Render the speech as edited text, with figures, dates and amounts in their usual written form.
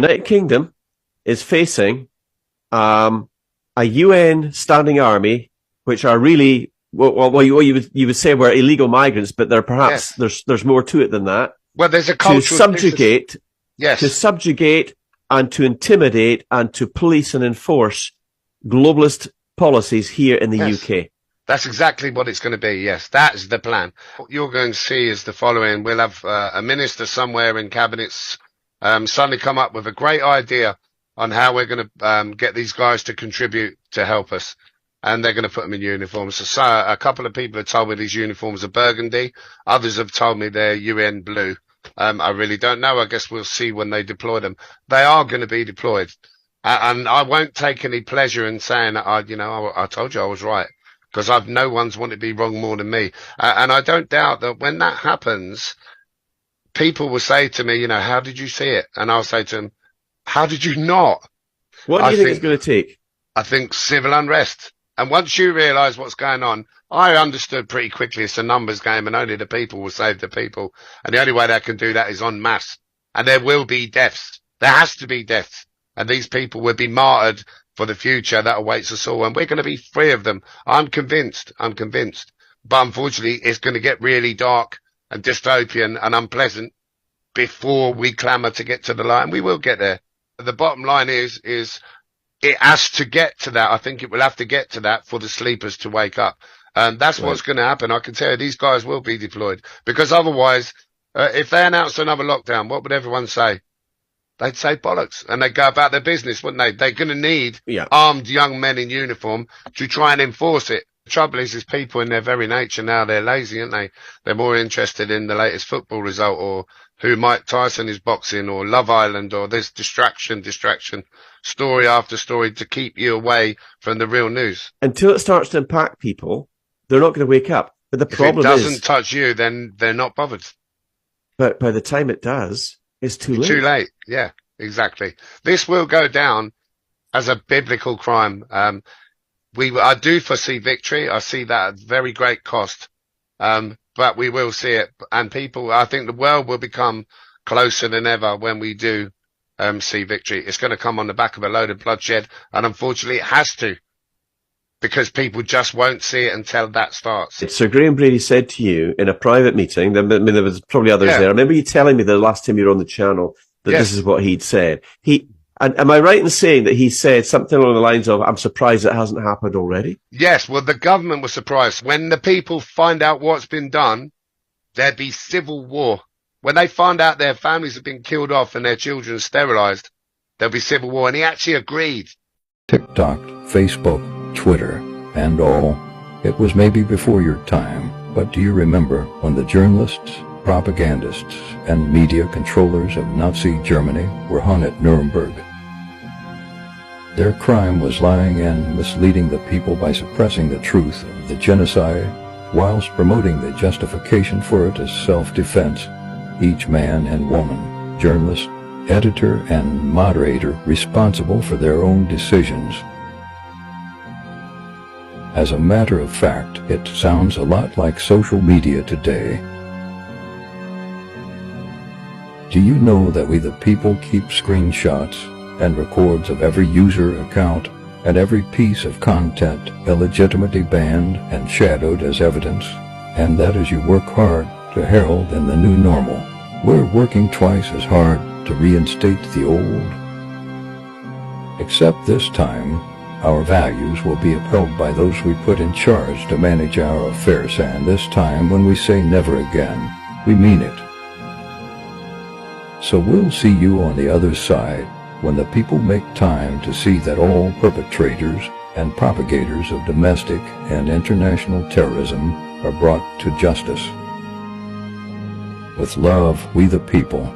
United Kingdom is facing a UN standing army, which are really what you would say were illegal migrants, but there perhaps there's more to it than that. Well, there's a cultural to subjugate and to intimidate and to police and enforce globalist policies here in the UK. That's exactly what it's going to be. Yes, that's the plan. What you're going to see is the following. We'll have a minister somewhere in cabinets suddenly come up with a great idea on how we're going to get these guys to contribute to help us. And they're going to put them in uniforms. So a couple of people have told me these uniforms are burgundy. Others have told me they're UN blue. I really don't know. I guess we'll see when they deploy them. They are going to be deployed. And I won't take any pleasure in saying that I told you I was right, because I've no one's wanted to be wrong more than me. And I don't doubt that when that happens, people will say to me, how did you see it? And I'll say to them, how did you not? What do you think it's going to take? I think civil unrest. And once you realise what's going on, I understood pretty quickly it's a numbers game and only the people will save the people. And the only way they can do that is en masse. And there will be deaths. There has to be deaths. And these people will be martyred for the future that awaits us all. And we're going to be free of them. I'm convinced. But unfortunately, it's going to get really dark and dystopian and unpleasant before we clamour to get to the light. And we will get there. The bottom line is it has to get to that. I think it will have to get to that for the sleepers to wake up. And that's what's going to happen. I can tell you these guys will be deployed, because otherwise, if they announced another lockdown, what would everyone say? They'd say bollocks, and they'd go about their business, wouldn't they? They're going to need armed young men in uniform to try and enforce it. The trouble is people in their very nature now, they're lazy, aren't they? They're more interested in the latest football result, or who Mike Tyson is boxing, or Love Island, or this distraction, story after story to keep you away from the real news. Until it starts to impact people, they're not going to wake up. But the problem is, if it doesn't touch you, then they're not bothered. But by the time it does, it's too late. Too late. Yeah, exactly. This will go down as a biblical crime. I do foresee victory. I see that at very great cost. But we will see it. And I think the world will become closer than ever when we do see victory. It's going to come on the back of a load of bloodshed. And unfortunately, it has to, because people just won't see it until that starts. Sir Graham Brady said to you in a private meeting, there was probably others there. I remember you telling me the last time you were on the channel that this is what he'd said. And am I right in saying that he said something along the lines of, I'm surprised it hasn't happened already? Yes, well, the government was surprised. When the people find out what's been done, there'd be civil war. When they find out their families have been killed off and their children sterilised, there'll be civil war. And he actually agreed. TikTok, Facebook, Twitter, and all. It was maybe before your time, but do you remember when the journalists, propagandists, and media controllers of Nazi Germany were hung at Nuremberg? Their crime was lying and misleading the people by suppressing the truth of the genocide, whilst promoting the justification for it as self-defense. Each man and woman, journalist, editor, and moderator responsible for their own decisions. As a matter of fact, it sounds a lot like social media today. Do you know that we the people keep screenshots and records of every user account and every piece of content illegitimately banned and shadowed as evidence, and that as you work hard to herald in the new normal, we're working twice as hard to reinstate the old. Except this time, our values will be upheld by those we put in charge to manage our affairs, and this time when we say never again, we mean it. So we'll see you on the other side when the people make time to see that all perpetrators and propagators of domestic and international terrorism are brought to justice. With love, we the people.